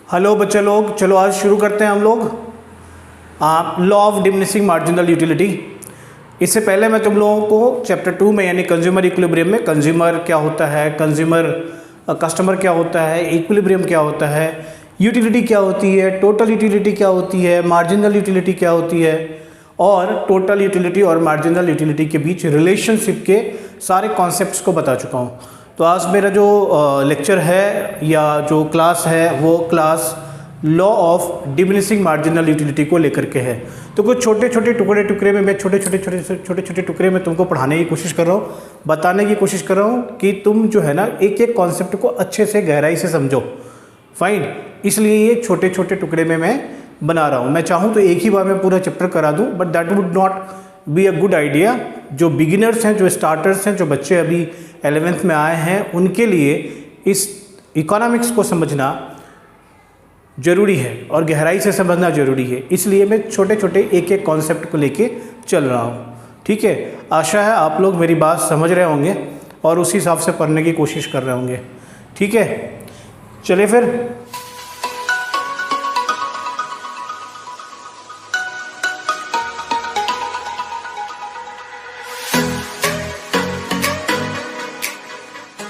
Hello बच्चे लोग, चलो आज शुरू करते हैं हम लोग law of diminishing marginal utility. इससे पहले मैं तुम लोगों को चैप्टर 2 में यानी कंज्यूमर इक्विलिब्रियम में कंज्यूमर क्या होता है, कस्टमर क्या होता है, इक्विलिब्रियम क्या होता है, यूटिलिटी क्या होती है, टोटल यूटिलिटी क्या होती है, मार्जिनल यूटिलिटी क्या होती है और टोटल यूटिलिटी और मार्जिनल यूटिलिटी के बीच रिलेशनशिप के सारे कॉन्सेप्ट्स को बता चुका हूँ। तो आज मेरा जो लेक्चर है या जो क्लास है वो class law of diminishing marginal utility को लेकर के है। तो कुछ छोटे छोटे टुकड़े में मैं छोटे छोटे टुकड़े में तुमको पढ़ाने की कोशिश कर रहा हूँ, बताने की कोशिश कर रहा हूँ कि तुम जो है ना एक एक कॉन्सेप्ट को अच्छे से गहराई से समझो। फाइन, इसलिए ये छोटे छोटे टुकड़े में मैं बना रहा हूँ। मैं चाहूँ तो एक ही बार में पूरा चैप्टर करा दूँ, but that would not be a good idea. जो बिगिनर्स हैं, जो स्टार्टर्स हैं, जो बच्चे अभी 11th में आए हैं, उनके लिए इस इकोनॉमिक्स को समझना ज़रूरी है और गहराई से समझना ज़रूरी है। इसलिए मैं छोटे छोटे एक एक कॉन्सेप्ट को लेके चल रहा हूँ। ठीक है, आशा है आप लोग मेरी बात समझ रहे होंगे और उसी हिसाब से पढ़ने की कोशिश कर रहे होंगे। ठीक है, चलिए फिर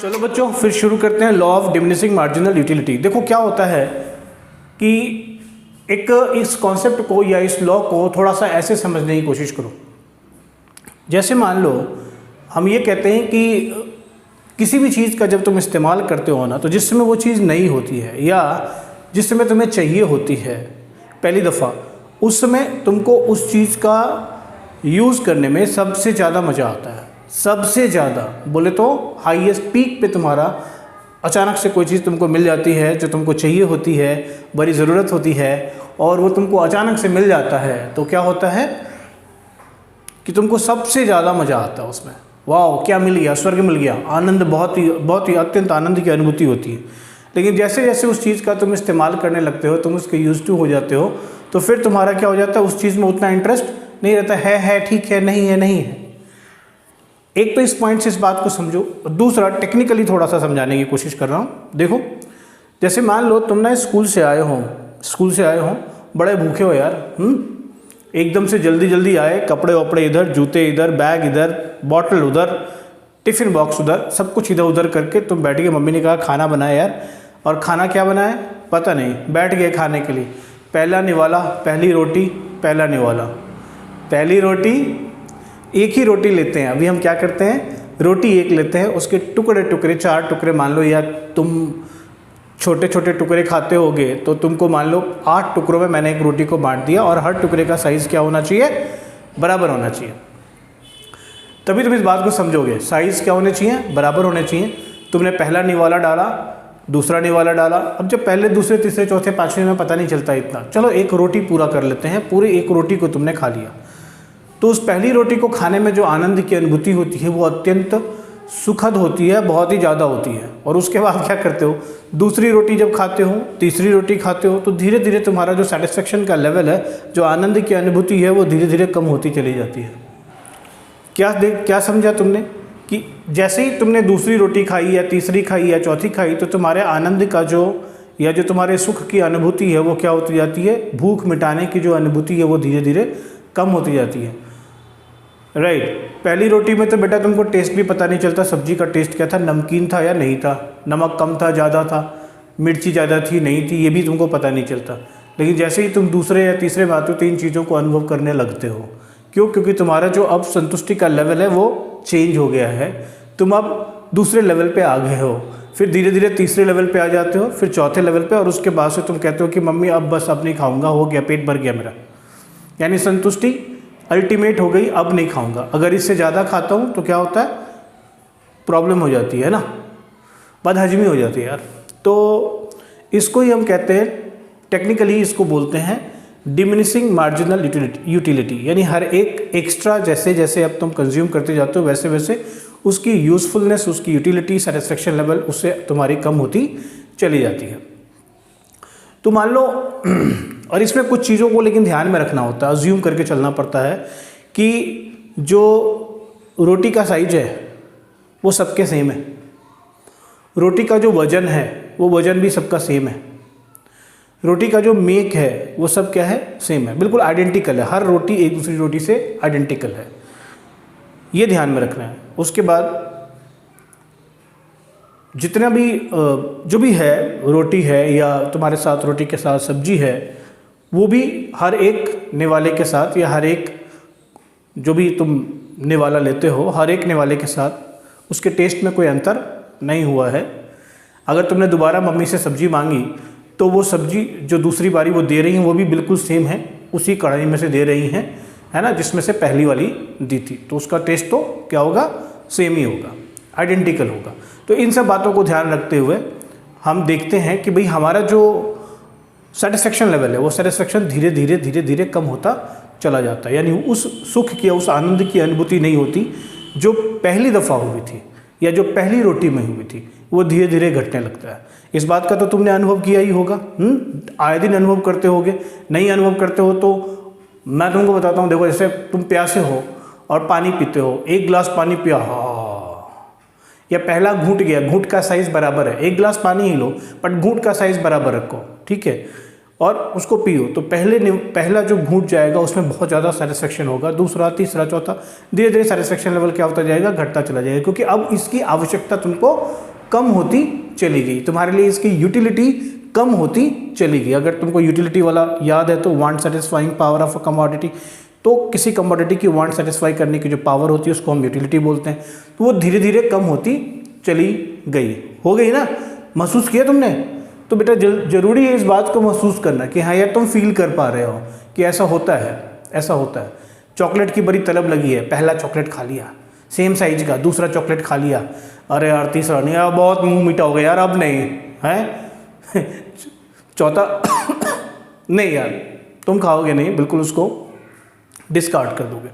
चलो बच्चों फिर शुरू करते हैं law of diminishing marginal utility. देखो क्या होता है कि एक इस कॉन्सेप्ट को या इस लॉ को थोड़ा सा ऐसे समझने की कोशिश करो। जैसे मान लो हम ये कहते हैं कि किसी भी चीज़ का जब तुम इस्तेमाल करते हो ना, तो जिस समय वो चीज़ नई होती है या जिस समय तुम्हें चाहिए होती है पहली दफ़ा, उस समय तुमको उस चीज़ का यूज़ करने में सबसे ज़्यादा मज़ा आता है। सबसे ज़्यादा बोले तो हाईएस्ट पीक पे तुम्हारा अचानक से कोई चीज़ तुमको मिल जाती है जो तुमको चाहिए होती है, बड़ी ज़रूरत होती है और वो तुमको अचानक से मिल जाता है, तो क्या होता है कि तुमको सबसे ज़्यादा मज़ा आता है उसमें। वाह, क्या मिल गया, स्वर्ग मिल गया, आनंद, बहुत ही अत्यंत आनंद की अनुभूति होती है। लेकिन जैसे जैसे उस चीज़ का तुम इस्तेमाल करने लगते हो, तुम उसके यूज टू हो जाते हो, तो फिर तुम्हारा क्या हो जाता है, उस चीज़ में उतना इंटरेस्ट नहीं रहता है, ठीक है, नहीं है, नहीं है। एक तो इस पॉइंट से इस बात को समझो। दूसरा टेक्निकली थोड़ा सा समझाने की कोशिश कर रहा हूँ। देखो, जैसे मान लो तुम ना स्कूल से आए हो, बड़े भूखे हो यार, एकदम से जल्दी आए, कपड़े वपड़े इधर, जूते इधर, बैग इधर, बॉटल उधर, टिफ़िन बॉक्स उधर, सब कुछ इधर उधर करके तुम बैठ गए। मम्मी ने कहा खाना बनाए यार, और खाना क्या बनाए पता नहीं, बैठ गए खाने के लिए। पहला निवाला, पहली रोटी, पहला निवाला, पहली रोटी, एक ही रोटी लेते हैं। अभी हम क्या करते हैं, रोटी एक लेते हैं, उसके टुकड़े 4 टुकड़े मान लो, या तुम छोटे छोटे टुकड़े खाते होगे तो तुमको मान लो 8 टुकड़ों में मैंने एक रोटी को बांट दिया और हर टुकड़े का साइज़ क्या होना चाहिए, बराबर होना चाहिए। तभी तुम इस बात को समझोगे, साइज़ क्या होने चाहिए, बराबर होने चाहिए। तुमने पहला निवाला डाला, दूसरा निवाला डाला। अब जब पहले, दूसरे, तीसरे, चौथे, पाँचवें में पता नहीं चलता इतना, चलो एक रोटी पूरा कर लेते हैं, पूरी एक रोटी को तुमने खा लिया, तो उस पहली रोटी को खाने में जो आनंद की अनुभूति होती है वो अत्यंत सुखद होती है, बहुत ही ज़्यादा होती है। और उसके बाद क्या करते हो, दूसरी रोटी जब खाते हो, तीसरी रोटी खाते हो, तो धीरे धीरे तुम्हारा जो सेटिस्फेक्शन का लेवल है, जो आनंद की अनुभूति है, वो धीरे धीरे कम होती चली जाती है। क्या समझा तुमने कि जैसे ही तुमने दूसरी रोटी खाई या तीसरी खाई या चौथी खाई, तो तुम्हारे आनंद का जो तुम्हारे सुख की अनुभूति है वो क्या होती जाती है, भूख मिटाने की जो अनुभूति है वो धीरे धीरे कम होती जाती है। राइट, पहली रोटी में तो बेटा तुमको टेस्ट भी पता नहीं चलता, सब्जी का टेस्ट क्या था, नमकीन था या नहीं था, नमक कम था, ज़्यादा था, मिर्ची ज़्यादा थी, नहीं थी, ये भी तुमको पता नहीं चलता। लेकिन जैसे ही तुम दूसरे या तीसरे में आते हो, 3 चीज़ों को अनुभव करने लगते हो। क्यों? क्योंकि तुम्हारा जो अब संतुष्टि का लेवल है वो चेंज हो गया है, तुम अब दूसरे लेवल पर आ गए हो, फिर धीरे धीरे तीसरे लेवल पर आ जाते हो, फिर चौथे लेवल पर, और उसके बाद से तुम कहते हो कि मम्मी अब बस, अब नहीं खाऊँगा, हो गया, पेट भर गया मेरा, यानी संतुष्टि अल्टीमेट हो गई, अब नहीं खाऊंगा। अगर इससे ज़्यादा खाता हूँ तो क्या होता है, प्रॉब्लम हो जाती है ना, बदहजमी हो जाती है यार। तो इसको ही हम कहते हैं, टेक्निकली इसको बोलते हैं डिमिनिशिंग मार्जिनल यूटिलिटी, यानी हर एक एक्स्ट्रा जैसे जैसे अब तुम कंज्यूम करते जाते हो, वैसे वैसे उसकी यूज़फुलनेस, उसकी यूटिलिटी, सेटिस्फेक्शन लेवल उससे तुम्हारी कम होती चली जाती है। तो मान लो और इसमें कुछ चीज़ों को लेकिन ध्यान में रखना होता है, अज्यूम करके चलना पड़ता है कि जो रोटी का साइज है वो सबके सेम है, रोटी का जो वज़न है वो वज़न भी सबका सेम है। रोटी का जो मेक है वो सब क्या है, सेम है, बिल्कुल आइडेंटिकल है, हर रोटी एक दूसरी रोटी से आइडेंटिकल है, ये ध्यान में रखना है। उसके बाद जितना भी जो भी है, रोटी है या तुम्हारे साथ रोटी के साथ सब्जी है, वो भी हर एक निवाले के साथ या हर एक जो भी तुम निवाला लेते हो, हर एक निवाले के साथ उसके टेस्ट में कोई अंतर नहीं हुआ है। अगर तुमने दोबारा मम्मी से सब्जी मांगी तो वो सब्जी जो दूसरी बारी वो दे रही हैं वो भी बिल्कुल सेम है, उसी कढ़ाई में से दे रही हैं, है ना, जिसमें से पहली वाली दी थी, तो उसका टेस्ट तो क्या होगा, सेम ही होगा, आइडेंटिकल होगा। तो इन सब बातों को ध्यान रखते हुए हम देखते हैं कि भाई हमारा जो सेटिस्फेक्शन लेवल है वो सेटिस्फेक्शन धीरे धीरे धीरे धीरे कम होता चला जाता है, यानी उस सुख की, उस आनंद की अनुभूति नहीं होती जो पहली दफ़ा हुई थी या जो पहली रोटी में हुई थी, वो धीरे धीरे घटने लगता है। इस बात का तो तुमने अनुभव किया ही होगा, आए दिन अनुभव करते होगे। नहीं अनुभव करते हो तो मैं तुमको बताता हूँ, देखो जैसे तुम प्यासे हो और पानी पीते हो, एक गिलास पानी पिया, या पहला घूंट गया, घूंट का साइज़ बराबर है, एक गिलास पानी ही लो बट घूंट का साइज़ बराबर रखो, ठीक है, और उसको पियो, तो पहला जो घूंट जाएगा उसमें बहुत ज़्यादा सेटिस्फेक्शन होगा, दूसरा, तीसरा, चौथा, धीरे धीरे सेटिस्फेक्शन लेवल क्या होता जाएगा, घटता चला जाएगा, क्योंकि अब इसकी आवश्यकता तुमको कम होती चली गई, तुम्हारे लिए इसकी यूटिलिटी कम होती चली गई। अगर तुमको यूटिलिटी वाला याद है तो want satisfying power of a commodity, तो किसी कमोडिटी की वांट सेटिस्फाई करने की जो पावर होती है उसको हम यूटिलिटी बोलते हैं, तो वो धीरे धीरे कम होती चली गई, हो गई ना, महसूस किया तुमने। तो बेटा जरूरी है इस बात को महसूस करना कि हाँ यार तुम फील कर पा रहे हो कि ऐसा होता है, ऐसा होता है। चॉकलेट की बड़ी तलब लगी है, पहला चॉकलेट खा लिया सेम साइज का, दूसरा चॉकलेट खा लिया, अरे यार तीसरा नहीं यार, बहुत मुंह मीठा हो गया यार, अब नहीं है चौथा नहीं यार तुम खाओगे नहीं, बिल्कुल उसको डिस्कार्ड कर दोगे।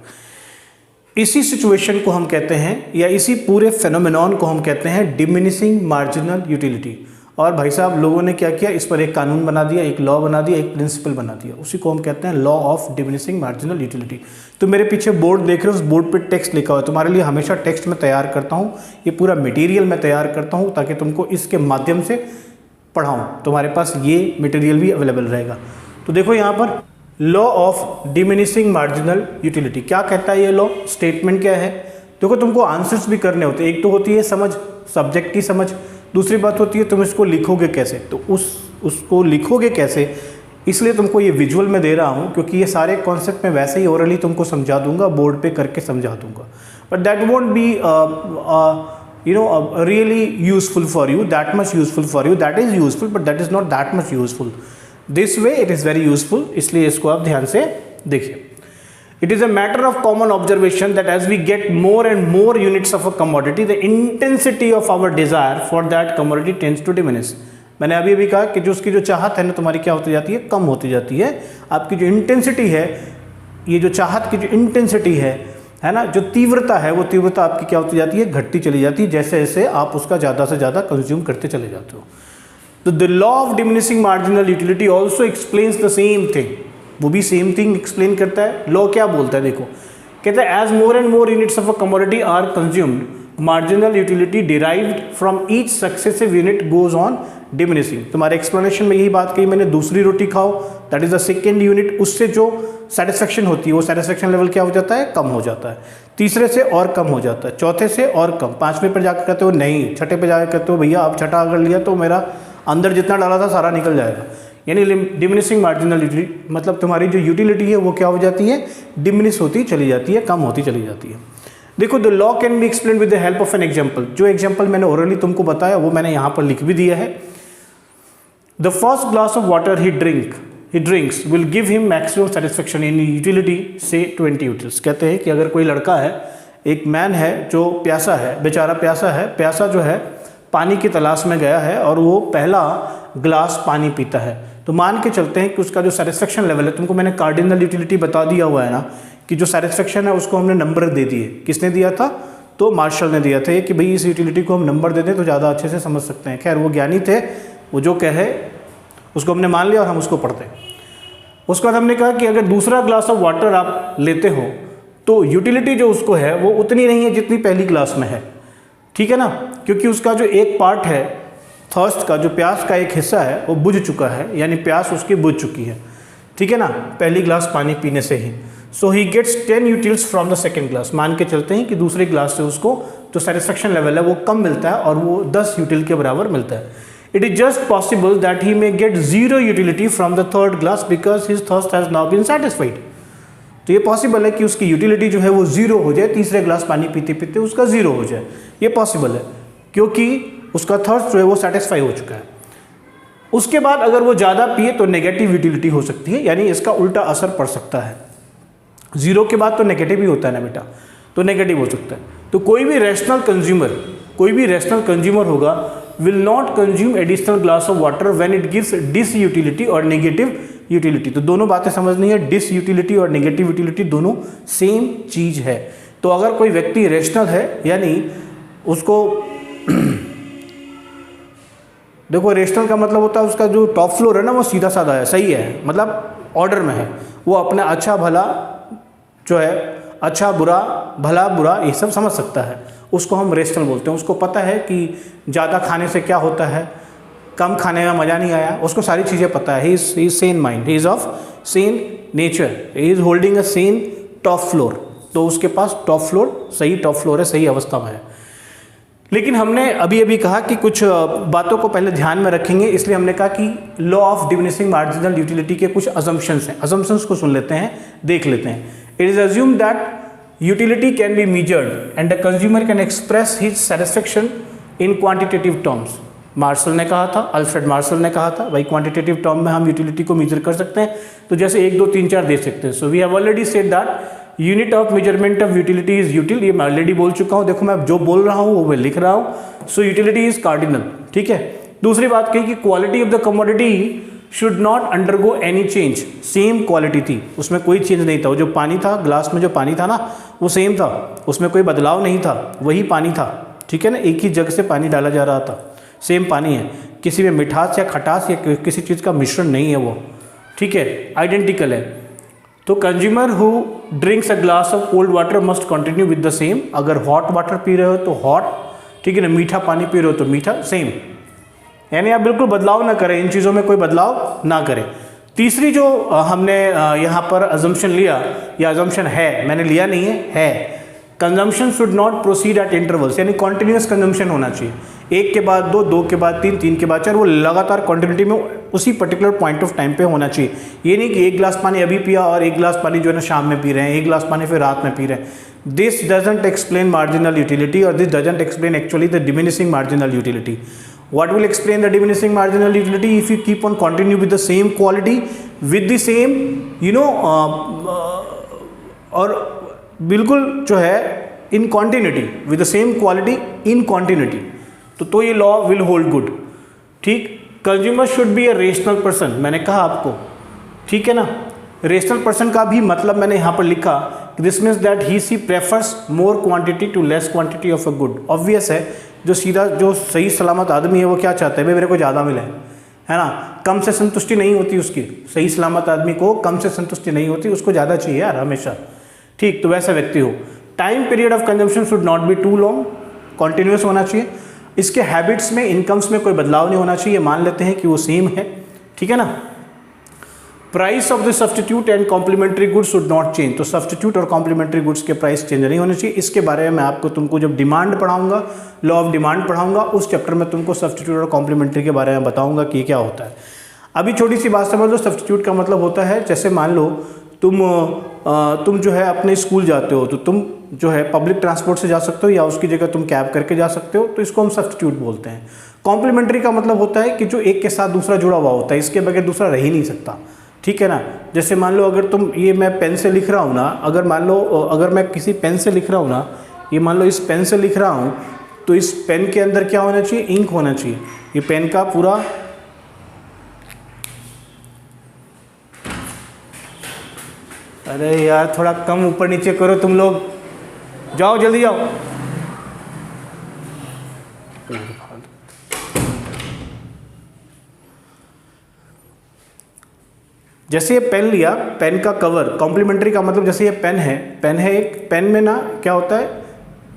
इसी सिचुएशन को हम कहते हैं, या इसी पूरे फेनोमेनॉन को हम कहते हैं डिमिनिशिंग मार्जिनल यूटिलिटी। और भाई साहब लोगों ने क्या किया, इस पर एक कानून बना दिया, एक लॉ बना दिया, एक प्रिंसिपल बना दिया, उसी को हम कहते हैं law of diminishing marginal utility. तो मेरे पीछे बोर्ड देख रहे हो, उस बोर्ड पे टेक्स्ट लिखा हुआ है, तुम्हारे लिए हमेशा टेक्स्ट में तैयार करता हूँ, ये पूरा मटेरियल मैं तैयार करता हूँ ताकि तुमको इसके माध्यम से पढ़ाऊँ, तुम्हारे पास ये मटेरियल भी अवेलेबल रहेगा। तो देखो यहाँ पर law of diminishing marginal utility क्या कहता है, ये लॉ स्टेटमेंट क्या है। देखो तुमको आंसर्स भी करने होते हैं, एक तो होती है समझ, सब्जेक्ट की समझ, दूसरी बात होती है तुम इसको लिखोगे कैसे, तो उसको लिखोगे कैसे, इसलिए तुमको ये विजुअल में दे रहा हूँ, क्योंकि ये सारे कॉन्सेप्ट मैं वैसे ही ओरली तुमको समझा दूंगा, बोर्ड पे करके समझा दूंगा, but that won't be really useful for you, that much useful for you, that is useful but that is not that much useful, this way it is very useful, इसलिए इसको आप ध्यान से देखिए। It is a matter of common observation that as we get more and more units of a commodity, the intensity of our desire for that commodity tends to diminish. मैंने अभी भी कहा कि जो उसकी जो चाहत है ना तुम्हारी क्या होती जाती है, कम होती जाती है। आपकी जो इंटेंसिटी है, ये जो चाहत की जो इंटेंसिटी है ना, जो तीव्रता है, वो तीव्रता आपकी क्या होती जाती है, घटती चली जाती है, जैसे जैसे आप उसका ज़्यादा से ज़्यादा कंज्यूम करते चले जाते हो। तो the law of diminishing marginal utility also explains the same thing, वो भी सेम थिंग एक्सप्लेन करता है। लॉ क्या बोलता है देखो, कहता है as more and more units of a commodity are consumed, marginal utility derived from each successive unit goes on diminishing. तुम्हारे एक्सप्लेनेशन में यही बात कही मैंने, दूसरी रोटी खाओ, that is the second unit, उससे जो सेटिस्फेक्शन होती है वो सेटिस्फेक्शन लेवल क्या हो जाता है, कम हो जाता है, तीसरे से और कम हो जाता है, चौथे से और कम, पांचवें पर जाकर कहते हो नहीं, छठे पे जाकर कहते हो भैया आप छठा अगर लिया तो मेरा अंदर जितना डाला था सारा निकल जाएगा। यानी डिमिनिशिंग मार्जिनल यूटिलिटी मतलब तुम्हारी जो यूटिलिटी है वो क्या हो जाती है, डिमिनिश होती चली जाती है, कम होती चली जाती है। देखो the law can be explain with the help of an example. जो एग्जांपल मैंने ओरली तुमको बताया वो मैंने यहाँ पर लिख भी दिया है। The first glass of water he drinks will give him maximum satisfaction in utility से 20 यूटिल्स। कहते हैं कि अगर कोई लड़का है, एक मैन है जो प्यासा है, बेचारा प्यासा है, प्यासा जो है पानी की तलाश में गया है और वो पहला ग्लास पानी पीता है, तो मान के चलते हैं कि उसका जो सेटिस्फेक्शन लेवल है, तुमको मैंने कार्डिनल यूटिलिटी बता दिया हुआ है ना, कि जो सेटिस्फेक्शन है उसको हमने नंबर दे दिए। किसने दिया था, तो मार्शल ने दिया था कि भाई इस यूटिलिटी को हम नंबर दे दें तो ज़्यादा अच्छे से समझ सकते हैं। खैर वो ज्ञानी थे, वो जो कहे उसको हमने मान लिया और हम उसको पढ़ते हैं। उसके बाद हमने कहा कि अगर दूसरा ग्लास ऑफ वाटर आप लेते हो तो यूटिलिटी जो उसको है वो उतनी नहीं है जितनी पहली ग्लास में है, ठीक है ना, क्योंकि उसका जो एक पार्ट है थर्स्ट का जो प्यास का एक हिस्सा है वो बुझ चुका है, यानी प्यास उसकी बुझ चुकी है, ठीक है ना, पहली ग्लास पानी पीने से ही। So he gets 10 utils from the second glass. मान के चलते हैं कि दूसरे ग्लास से उसको जो सेटिस्फेक्शन लेवल है वो कम मिलता है और वो 10 यूटिल के बराबर मिलता है। It is just possible that he may get 0 utility from the third glass because his thirst has now been satisfied. तो ये पॉसिबल है कि उसकी यूटिलिटी जो है वो 0 हो जाए, तीसरे ग्लास पानी पीते पीते उसका 0 हो जाए, ये पॉसिबल है क्योंकि उसका थर्स्ट जो है वो सेटिस्फाई हो चुका है। उसके बाद अगर वो ज़्यादा पिए तो नेगेटिव यूटिलिटी हो सकती है, यानी इसका उल्टा असर पड़ सकता है। 0 के बाद तो नेगेटिव ही होता है ना बेटा, तो नेगेटिव हो सकता है। तो कोई भी रैशनल कंज्यूमर होगा will not consume additional glass of water when it gives disutility और नेगेटिव यूटिलिटी। तो दोनों बातें समझनी है, डिस यूटिलिटी और नेगेटिव यूटिलिटी दोनों सेम चीज है। तो अगर कोई व्यक्ति रैशनल है, यानी उसको देखो रेशनल का मतलब होता है उसका जो टॉप फ्लोर है ना वो सीधा साधा है, सही है, मतलब ऑर्डर में है, वो अपना अच्छा भला जो है, अच्छा बुरा भला बुरा ये सब समझ सकता है, उसको हम रेशनल बोलते हैं। उसको पता है कि ज़्यादा खाने से क्या होता है, कम खाने में मज़ा नहीं आया, उसको सारी चीज़ें पता है। He is Sen mind, he is of Sen nature, he is holding a Sen top floor. तो उसके पास टॉप फ्लोर, सही टॉप फ्लोर है, सही अवस्था में है। लेकिन हमने अभी अभी कहा कि कुछ बातों को पहले ध्यान में रखेंगे, इसलिए हमने कहा कि law of diminishing marginal utility के कुछ अजम्पशंस हैं। अजम्पशंस को सुन लेते हैं, देख लेते हैं। It is assume that utility can be measured and the consumer can express his satisfaction in quantitative terms. Marshall ने कहा था, अल्फ्रेड मार्शल ने कहा था भाई क्वांटिटेटिव टर्म में हम यूटिलिटी को मेजर कर सकते हैं, तो जैसे 1 2 3 4 दे सकते हैं। So we have already said that unit of measurement of utility is util, ये मैं ऑलरेडी बोल चुका हूँ, देखो मैं जो बोल रहा हूँ वो मैं लिख रहा हूँ। सो यूटिलिटी इज कार्डिनल, ठीक है। दूसरी बात कही कि quality of the commodity should not undergo any change. Same quality थी, उसमें कोई चेंज नहीं था। वो जो पानी था, ग्लास में जो पानी था ना वो सेम था, उसमें कोई बदलाव नहीं था, वही पानी था, ठीक है ना, एक ही जग से पानी डाला जा रहा था, सेम पानी है, किसी में मिठास या खटास या किसी चीज़ का मिश्रण नहीं है वो, ठीक है, आइडेंटिकल है। तो consumer who drinks a glass of cold water must continue with the same. अगर हॉट वाटर पी रहे हो तो हॉट, ठीक है ना, मीठा पानी पी रहे हो तो मीठा, सेम, यानी आप बिल्कुल बदलाव ना करें, इन चीज़ों में कोई बदलाव ना करें। तीसरी जो हमने यहाँ पर अजम्पशन लिया, या अजम्पशन है, मैंने लिया नहीं है, consumption should not proceed eight intervals, यानी कॉन्टिन्यूस कंजम्पशन होना चाहिए, 1 के बाद 2, 2 के बाद 3, 3 के बाद 4, वो लगातार क्वांटिटी में उसी पर्टिकुलर पॉइंट ऑफ टाइम पे होना चाहिए। ये नहीं कि 1 गिलास पानी अभी पिया और 1 गिलास पानी जो है ना शाम में पी रहे हैं, 1 गिलास पानी फिर रात में पी रहे हैं। This doesn't explain marginal utility और this doesn't explain actually the diminishing marginal utility. What will explain the diminishing marginal utility? If you keep on continue with the same quality, with the same, और बिल्कुल जो है in continuity, with the same quality in continuity, तो ये law will hold good, ठीक। Consumer should be a rational person, मैंने कहा आपको, ठीक है ना। रेशनल पर्सन का भी मतलब मैंने यहाँ पर लिखा, this means that he see prefers more quantity to less quantity of a good. Obvious है, जो सीधा जो सही सलामत आदमी है वो क्या चाहता है, भाई मेरे को ज़्यादा मिले, है ना, कम से संतुष्टि नहीं होती उसकी। सही सलामत आदमी को कम से संतुष्टि नहीं होती, उसको ज़्यादा चाहिए यार हमेशा, ठीक। तो वैसा व्यक्ति हो। Time period of consumption should not be too long, continuous होना चाहिए। इसके हैबिट्स में, इनकम्स में कोई बदलाव नहीं होना चाहिए, मान लेते हैं कि वो सेम है, ठीक है ना। Price of the substitute and complementary goods should not change, तो सब्स्टिट्यूट और कॉम्प्लीमेंट्री गुड्स के प्राइस चेंज नहीं होने चाहिए। इसके बारे में मैं आपको तुमको जब डिमांड पढ़ाऊंगा, लॉ ऑफ डिमांड पढ़ाऊंगा, उस चैप्टर में तुमको सब्स्टिट्यूट और कॉम्प्लीमेंट्री के बारे में बताऊंगा कि क्या होता है। अभी छोटी सी बात समझ लो, सब्स्टिट्यूट का मतलब होता है, जैसे मान लो तुम जो है अपने स्कूल जाते हो, तो तुम जो है पब्लिक ट्रांसपोर्ट से जा सकते हो या उसकी जगह तुम कैब करके जा सकते हो, तो इसको हम सब्स्टिट्यूट बोलते हैं। कॉम्प्लीमेंट्री का मतलब होता है कि जो एक के साथ दूसरा जुड़ा हुआ होता है, इसके बगैर दूसरा रह ही नहीं सकता, ठीक है ना। जैसे मान लो अगर तुम, ये मैं पेन से लिख रहा हूँ ना, अगर मान लो अगर मैं किसी पेन से लिख रहा हूँ ना, ये मान लो इस पेन से लिख रहा हूँ, तो इस पेन के अंदर क्या होना चाहिए, इंक होना चाहिए। ये पेन का पूरा, अरे यार थोड़ा कम ऊपर नीचे करो तुम लोग, जाओ जल्दी जाओ। जैसे ये पेन लिया, पेन का कवर, कॉम्प्लीमेंट्री का मतलब जैसे ये पेन है एक पेन में ना क्या होता है,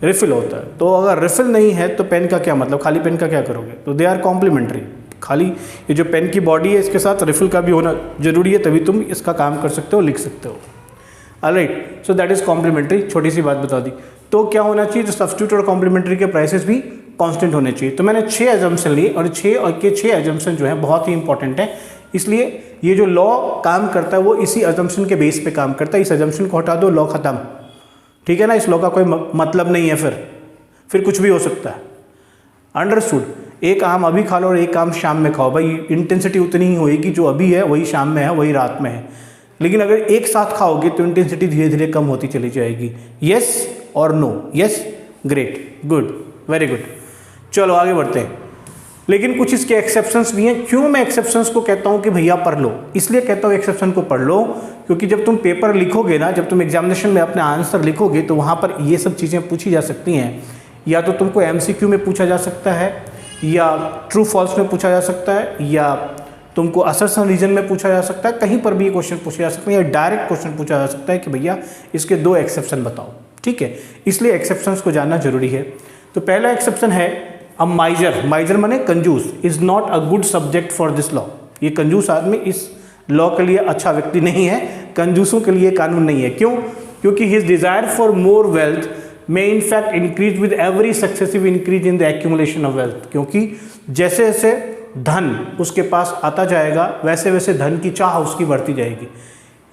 रिफिल होता है। तो अगर रिफिल नहीं है तो पेन का क्या मतलब, खाली पेन का क्या करोगे? तो दे आर कॉम्प्लीमेंट्री। खाली ये जो पेन की बॉडी है इसके साथ रिफिल का भी होना जरूरी है, तभी तुम इसका काम कर सकते हो, लिख सकते हो। Alright, so that is complementary. छोटी सी बात बता दी। तो क्या होना चाहिए? तो सब्स्टिट्यूट और कॉम्प्लीमेंट्री के प्राइसेस भी कांस्टेंट होने चाहिए। तो मैंने 6 एजम्पशन लिए और 6 एजम्पशन जो है बहुत ही इंपॉर्टेंट है, इसलिए ये जो लॉ काम करता है वो इसी एजम्पशन के बेस पे काम करता है। इस एजम्पशन को हटा दो, लॉ खत्म। ठीक है ना, इस लॉ का कोई मतलब नहीं है, फिर कुछ भी हो सकता है। अंडरस्टूड? एक आम अभी खा लो और एक आम शाम में खाओ, भाई इंटेंसिटी उतनी ही होएगी, जो अभी है वही शाम में है, वही रात में है। लेकिन अगर एक साथ खाओगे तो इंटेंसिटी धीरे धीरे कम होती चली जाएगी। यस और no? Yes, great, good, very good. चलो आगे बढ़ते हैं। लेकिन कुछ इसके एक्सेप्शंस भी हैं। क्यों मैं एक्सेप्शंस को कहता हूं कि भैया पढ़ लो? इसलिए कहता हूं एक्सेप्शन को पढ़ लो क्योंकि जब तुम पेपर लिखोगे ना, जब तुम एग्जामिनेशन में अपने आंसर लिखोगे तो वहां पर ये सब चीज़ें पूछी जा सकती हैं। या तो तुमको MCQ में पूछा जा सकता है, या ट्रू फॉल्स में पूछा जा सकता है, या तुमको असर्शन रीजन में पूछा जा सकता है। कहीं पर भी ये क्वेश्चन पूछे जा सकते हैं, या डायरेक्ट क्वेश्चन पूछा जा सकता है कि भैया इसके 2 एक्सेप्शन बताओ। ठीक है, इसलिए एक्सेप्शंस को जानना जरूरी है। तो पहला एक्सेप्शन है अ माइजर माने कंजूस is not a good subject for this law. ये कंजूस आदमी इस लॉ के लिए अच्छा व्यक्ति नहीं है, कंजूसों के लिए कानून नहीं है। क्यों? क्योंकि his desire for more wealth may in fact increase with every successive increase in the accumulation of wealth. क्योंकि जैसे जैसे धन उसके पास आता जाएगा वैसे वैसे धन की चाह उसकी बढ़ती जाएगी।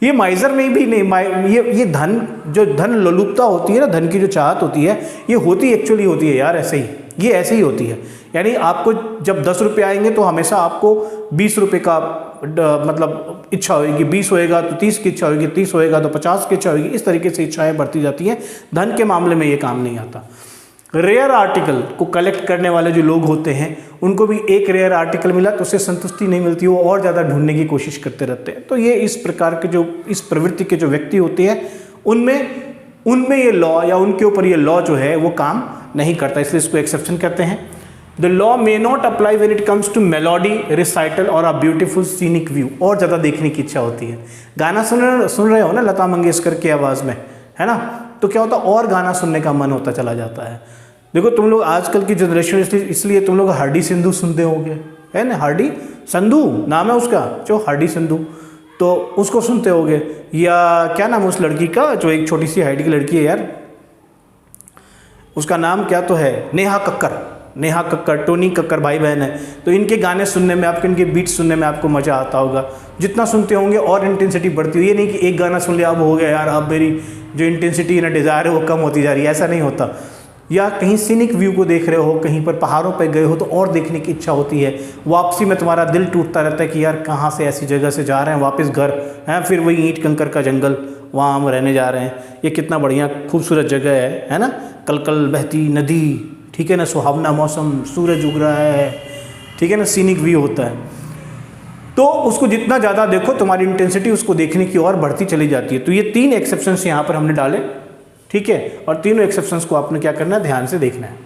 ये माइजर में भी नहीं, ये धन जो धन लोलुपता होती है ना, धन की जो चाहत होती है, ये होती एक्चुअली होती है यार ऐसे ही, ये ऐसे ही होती है। यानी आपको जब 10 रुपये आएंगे तो हमेशा आपको 20 रुपये का मतलब इच्छा होगी, 20 होएगा तो 30 की इच्छा होगी, 30 होएगा तो 50 की इच्छा होगी। इस तरीके से इच्छाएं बढ़ती जाती हैं। धन के मामले में ये काम नहीं आता। रेयर आर्टिकल को कलेक्ट करने वाले जो लोग होते हैं उनको भी एक रेयर आर्टिकल मिला तो उससे संतुष्टि नहीं मिलती, वो और ज़्यादा ढूंढने की कोशिश करते रहते हैं। तो ये इस प्रकार के जो इस प्रवृत्ति के जो व्यक्ति होते हैं उनमें ये लॉ या उनके ऊपर ये लॉ जो है वो काम नहीं करता, इसलिए इसको एक्सेप्शन कहते हैं। The law may not apply when it comes to melody, recital और अ ब्यूटीफुल सीनिक व्यू। और ज़्यादा देखने की इच्छा होती है। गाना सुन रहे हो ना लता मंगेशकर की आवाज़ में, है ना, तो क्या होता और गाना सुनने का मन होता चला जाता है। देखो तुम लोग आजकल की जनरेशन इसलिए तुम लोग हार्डी सिंधु सुनते होंगे, है ना, हार्डी संधू नाम है उसका, जो हार्डी सिंधु, तो उसको सुनते होंगे। या क्या नाम है उस लड़की का जो एक छोटी सी हाइट की लड़की है यार, उसका नाम क्या तो है, नेहा कक्कर, टोनी कक्कर भाई बहन है। तो इनके गाने सुनने में आपको, इनके बीट सुनने में आपको मज़ा आता होगा। जितना सुनते होंगे और इंटेंसिटी बढ़ती हुई, ये नहीं कि एक गाना सुन लिया अब हो गया यार, अब मेरी जो इंटेंसिटी ना डिज़ायर है वो कम होती जा रही है, ऐसा नहीं होता। या कहीं सीनिक व्यू को देख रहे हो, कहीं पर पहाड़ों पर गए हो तो और देखने की इच्छा होती है। वापसी में तुम्हारा दिल टूटता रहता है कि यार कहाँ से ऐसी जगह से जा रहे हैं वापस घर, हैं फिर वही ईंट कंकर का जंगल, वहाँ हम रहने जा रहे हैं। ये कितना बढ़िया खूबसूरत जगह है ना, कलकल बहती नदी, ठीक है ना, सुहावना मौसम, सूरज उग रहा है, ठीक है ना, सीनिक व्यू होता है। तो उसको जितना ज़्यादा देखो तुम्हारी इंटेंसिटी उसको देखने की और बढ़ती चली जाती है। तो ये 3 एक्सेप्शंस यहाँ पर हमने डाले, ठीक है, और तीनों एक्सेप्शंस को आपने क्या करना है, ध्यान से देखना है।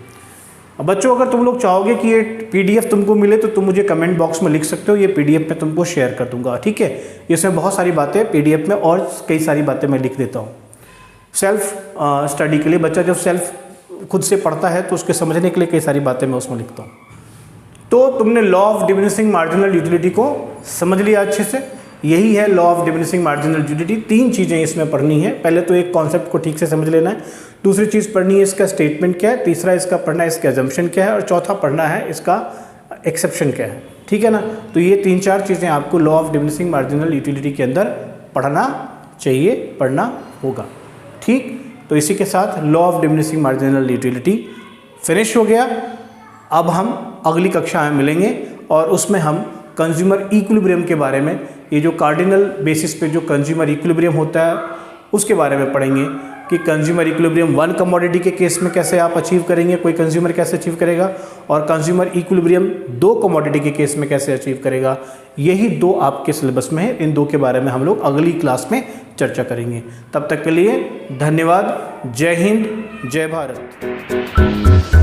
अब बच्चों अगर तुम लोग चाहोगे कि ये PDF तुमको मिले तो तुम मुझे कमेंट बॉक्स में लिख सकते हो, ये PDF में तुमको शेयर कर दूंगा, ठीक है। इसमें बहुत सारी बातें PDF में और कई सारी बातें मैं लिख देता हूँ सेल्फ स्टडी के लिए। बच्चा जब सेल्फ खुद से पढ़ता है तो उसके समझने के लिए कई सारी बातें मैं उसमें लिखता हूँ। तो तुमने law of diminishing marginal utility को समझ लिया अच्छे से। यही है law of diminishing marginal utility. 3 चीज़ें इसमें पढ़नी है। पहले तो एक कॉन्सेप्ट को ठीक से समझ लेना है, दूसरी चीज़ पढ़नी है इसका स्टेटमेंट क्या है, तीसरा इसका पढ़ना है इसका अजम्पशन क्या है, और चौथा पढ़ना है इसका एक्सेप्शन क्या है, ठीक है ना। तो ये 3-4 चीज़ें आपको law of diminishing marginal utility के अंदर पढ़ना चाहिए, पढ़ना होगा, ठीक। तो इसी के साथ law of diminishing marginal utility finish हो गया। अब हम अगली कक्षा में मिलेंगे और उसमें हम कंज्यूमर इक्विलिब्रियम के बारे में, ये जो कार्डिनल बेसिस पे जो कंज्यूमर इक्विलिब्रियम होता है उसके बारे में पढ़ेंगे कि कंज्यूमर इक्विलिब्रियम 1 कमोडिटी के केस में कैसे आप अचीव करेंगे, कोई कंज्यूमर कैसे अचीव करेगा, और कंज्यूमर इक्विलिब्रियम 2 कमोडिटी के केस में कैसे अचीव करेगा। यही 2 आपके सिलेबस में है। इन 2 के बारे में हम लोग अगली क्लास में चर्चा करेंगे। तब तक के लिए धन्यवाद। जय हिंद, जय भारत।